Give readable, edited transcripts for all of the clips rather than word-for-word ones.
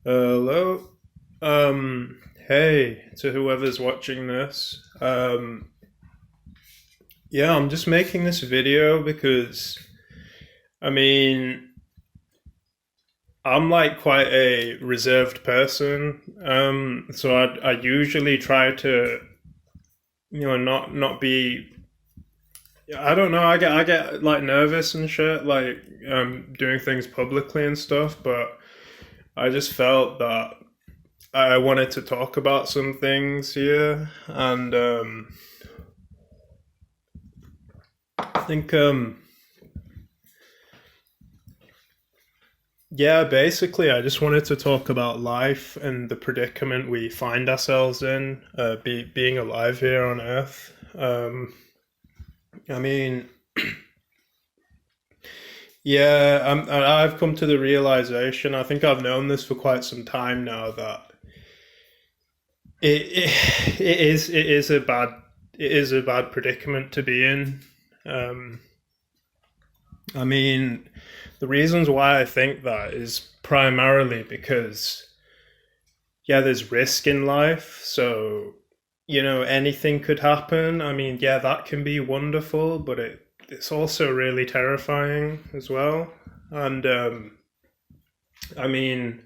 Hello. Hey to whoever's watching this. Yeah, I'm just making this video because I mean, I'm like quite a reserved person. So I usually try to, not be. I don't know. I get like nervous and shit, like doing things publicly and stuff. But I just felt that I wanted to talk about some things here, and I think yeah, basically, I just wanted to talk about life and the predicament we find ourselves in, being alive here on Earth. I mean, yeah, I've come to the realization. I think I've known this for quite some time now that it is a bad predicament to be in. Um, I mean, the reasons why I think that is primarily because, yeah, there's risk in life. So, anything could happen. I mean, yeah, that can be wonderful, but it's also really terrifying as well. And I mean,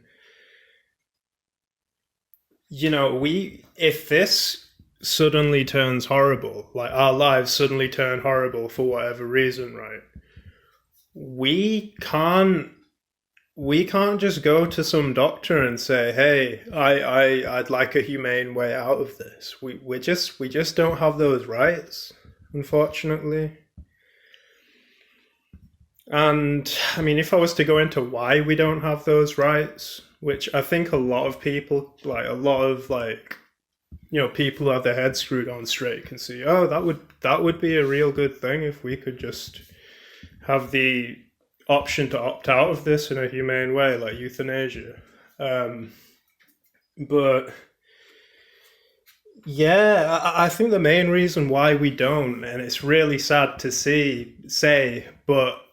if this suddenly turns horrible, like our lives suddenly turn horrible for whatever reason, right? We can't we can't just go to some doctor and say, "Hey, I'd like a humane way out of this." We just don't have those rights, unfortunately. And I mean, if I was to go into why we don't have those rights, which I think a lot of people, like a lot of people who have their heads screwed on straight, can see. Oh, that would be a real good thing if we could just have the option to opt out of this in a humane way, like euthanasia. Um, but yeah, I think the main reason why we don't, and it's really sad to say, but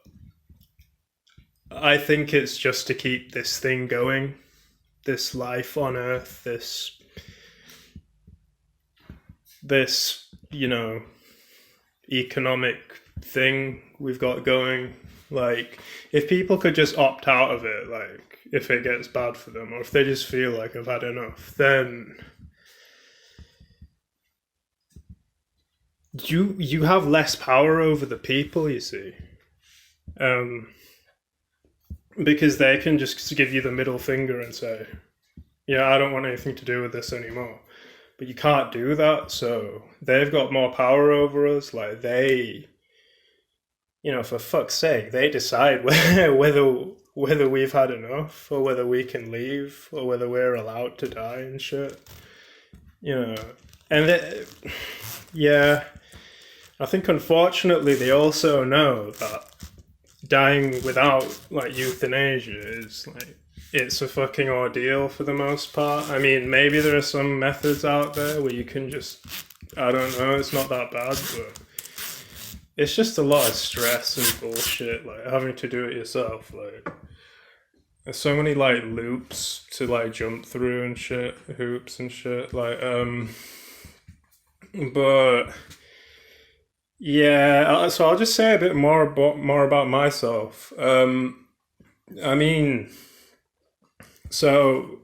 I think it's just to keep this thing going, this life on Earth, this economic thing we've got going. Like, if people could just opt out of it, like, if it gets bad for them, or if they just feel like I've had enough, then you have less power over the people, you see. Um, because they can just give you the middle finger and say, yeah, I don't want anything to do with this anymore. But you can't do that, so they've got more power over us. Like, for fuck's sake, they decide whether we've had enough, or whether we can leave, or whether we're allowed to die and shit. You know, and yeah, I think unfortunately they also know that dying without like euthanasia is like it's a fucking ordeal for the most part. I mean, maybe there are some methods out there where you can just, I don't know, it's not that bad, but it's just a lot of stress and bullshit, like having to do it yourself. Like, there's so many like loops to like jump through and shit, hoops and shit. But yeah, so I'll just say a bit more about myself. I mean, so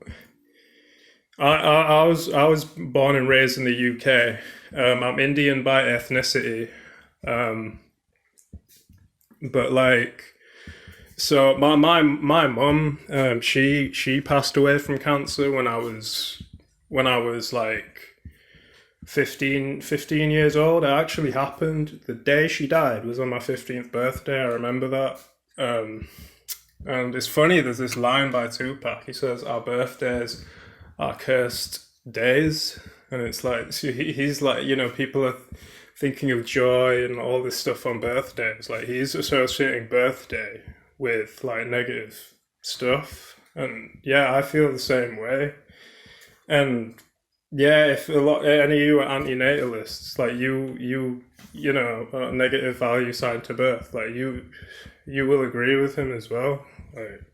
I was born and raised in the UK. I'm Indian by ethnicity, um, but like, so my mum, she passed away from cancer when I was like 15 years old. It actually happened. The day she died was on my 15th birthday. I remember that. Um, and it's funny, there's this line by Tupac. He says, "Our birthdays are cursed days." And it's like, so he's like, people are thinking of joy and all this stuff on birthdays. Like, he's associating birthday with like negative stuff. And yeah, I feel the same way. And yeah, if any of you are antinatalists, like a negative value side to birth, like you will agree with him as well. Like,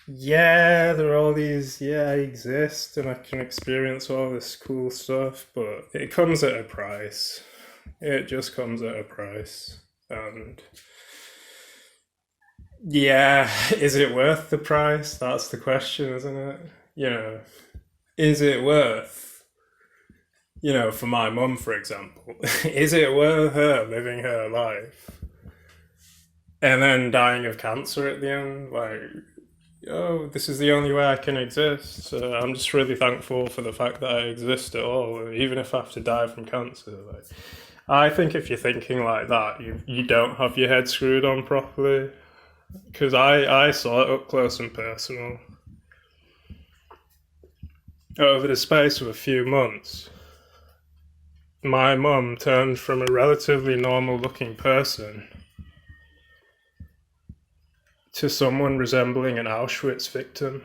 yeah, there are all these, yeah, I exist and I can experience all this cool stuff, but it comes at a price. It just comes at a price. And yeah, is it worth the price? That's the question, isn't it? You know, is it worth, for my mum, for example, is it worth her living her life and then dying of cancer at the end? Like, oh, this is the only way I can exist. So I'm just really thankful for the fact that I exist at all, even if I have to die from cancer. Like, I think if you're thinking like that, you don't have your head screwed on properly. Because I saw it up close and personal over the space of a few months. My mum turned from a relatively normal looking person to someone resembling an Auschwitz victim.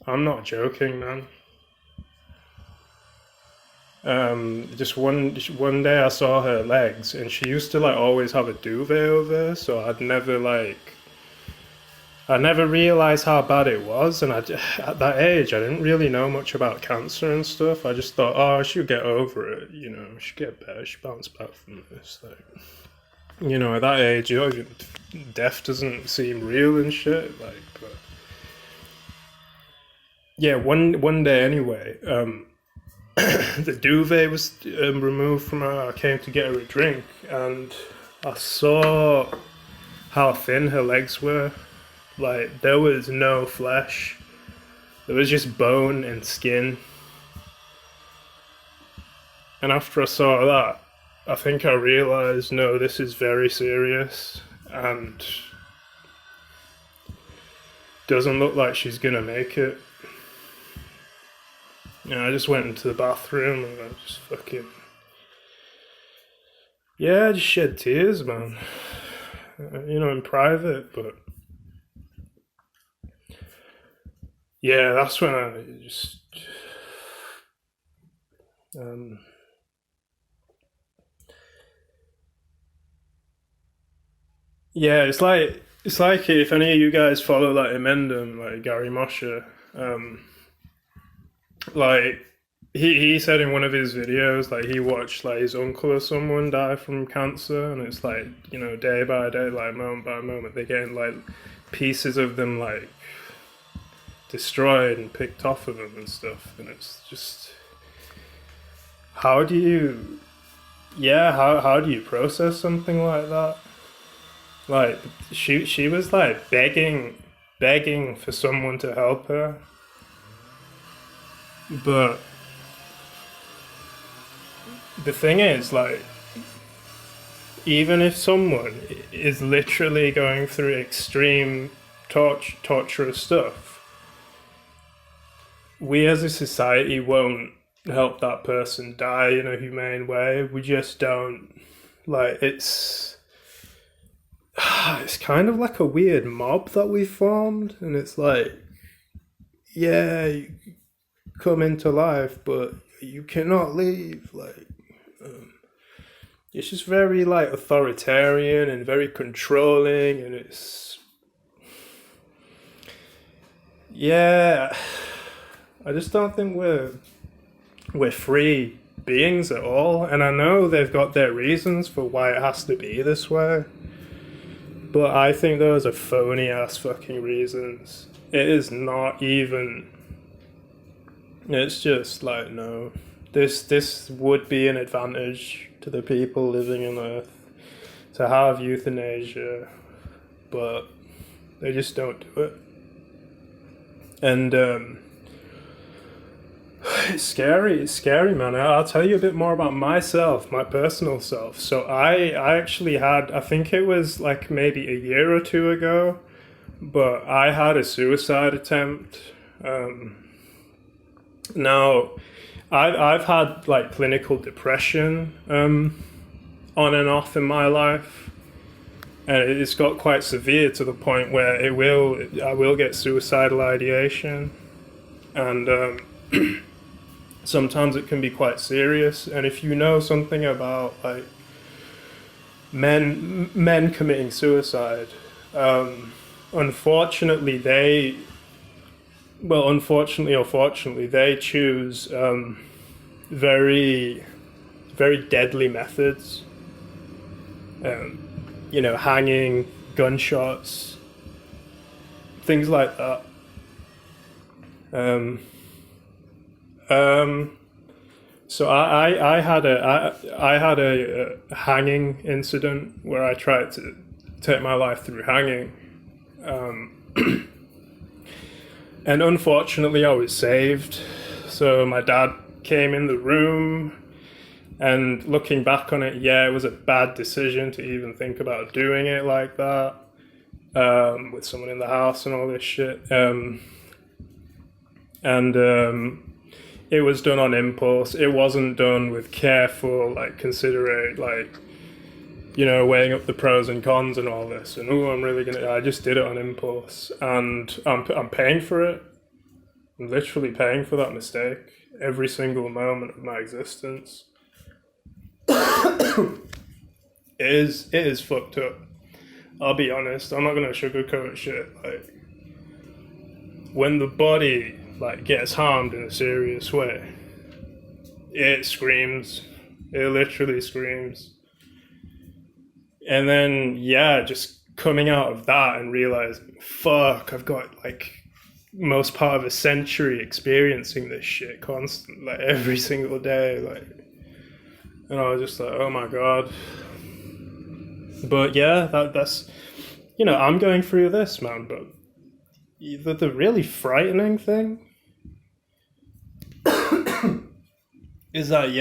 I'm not joking, man. Just one day I saw her legs, and she used to like always have a duvet over her, so I never realized how bad it was, and at that age I didn't really know much about cancer and stuff. I just thought, oh, she'll get over it, she'll get better, she'll bounce back from this. Like, at that age, death doesn't seem real and shit. Like, but yeah, one day anyway, the duvet was removed from her. I came to get her a drink, and I saw how thin her legs were. Like, there was no flesh. There was just bone and skin. And after I saw that, I think I realized, no, this is very serious, and doesn't look like she's gonna make it. I just went into the bathroom and I just fucking... Yeah, I just shed tears, man. In private, but... Yeah, that's when I just... Yeah, it's like if any of you guys follow like Emendum, like Gary Mosher, like he said in one of his videos, like he watched like his uncle or someone die from cancer, and it's like, day by day, like moment by moment, they're getting like pieces of them like destroyed and picked off of them and stuff, and it's just, how do you process something like that? Like, she was like begging for someone to help her, but the thing is, like, even if someone is literally going through extreme torturous stuff, we as a society won't help that person die in a humane way. We just don't. Like, it's kind of like a weird mob that we formed, and it's like, yeah, you come into life, but you cannot leave. Like, it's just very like authoritarian and very controlling, and it's, yeah, I just don't think we're free beings at all. And I know they've got their reasons for why it has to be this way, but I think those are phony ass fucking reasons. It is not even. It's just like, no. This would be an advantage to the people living on Earth to have euthanasia, but they just don't do it. And it's scary, man. I'll tell you a bit more about myself, my personal self. So I actually had, I think it was like maybe a year or two ago, but I had a suicide attempt. Now, I've had like clinical depression on and off in my life, and it's got quite severe to the point where I will get suicidal ideation, and sometimes it can be quite serious. And if you know something about like men committing suicide, unfortunately unfortunately or fortunately, they choose very, very deadly methods. Hanging, gunshots, things like that. So I had a hanging incident where I tried to take my life through hanging. And unfortunately, I was saved. So my dad came in the room, and looking back on it, yeah, it was a bad decision to even think about doing it like that, with someone in the house and all this shit. It was done on impulse. It wasn't done with careful, considerate, weighing up the pros and cons and all this. And I just did it on impulse, and I'm paying for it. I'm literally paying for that mistake every single moment of my existence. It is fucked up. I'll be honest. I'm not gonna sugarcoat shit. When the body gets harmed in a serious way, it screams. It literally screams. And then, just coming out of that and realizing, fuck, I've got most part of a century experiencing this shit constantly, every single day, and I was just like, oh my god. But yeah, that's I'm going through this, man. But the really frightening thing is that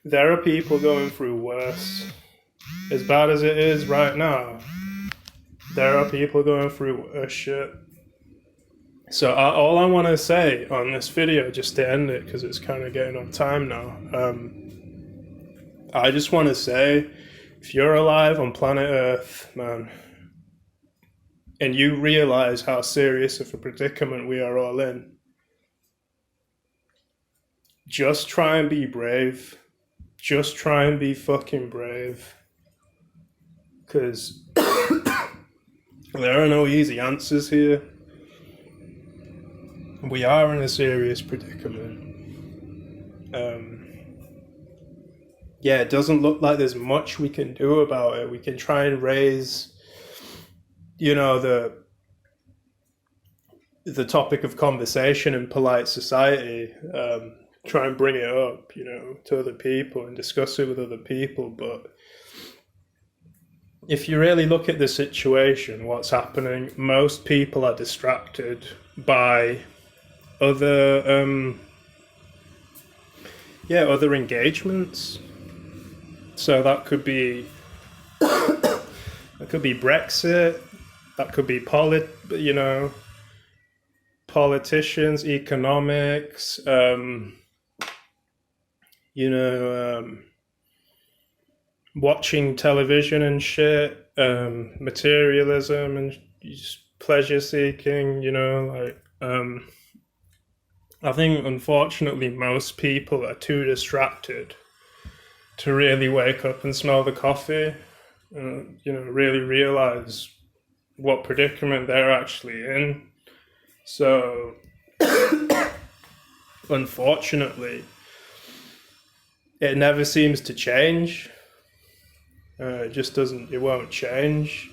there are people going through worse. As bad as it is right now, there are people going through worse shit. So all I want to say on this video, just to end it, because it's kind of getting on time now, I just want to say, if you're alive on planet Earth, man, and you realize how serious of a predicament we are all in, just try and be brave. Just try and be fucking brave. Because there are no easy answers here. We are in a serious predicament. It doesn't look like there's much we can do about it. We can try and raise, the topic of conversation in polite society. Try and bring it up, to other people and discuss it with other people. But if you really look at the situation, what's happening, most people are distracted by other engagements. So that could be Brexit, that could be politicians, economics, watching television and shit, materialism and pleasure seeking, I think unfortunately most people are too distracted to really wake up and smell the coffee, really realize what predicament they're actually in. So, unfortunately, it never seems to change. It won't change.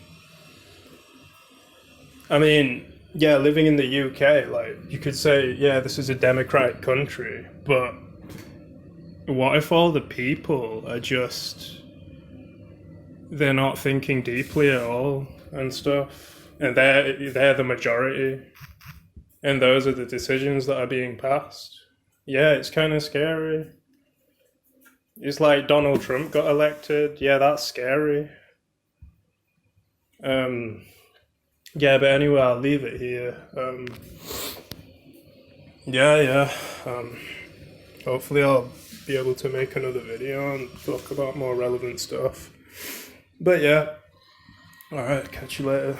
I mean, living in the UK, you could say, this is a democratic country, but what if all the people are they're not thinking deeply at all and stuff, and they're the majority, and those are the decisions that are being passed? It's kind of scary. It's like Donald Trump got elected. That's scary. But anyway, I'll leave it here. Hopefully I'll be able to make another video and talk about more relevant stuff. But alright, catch you later.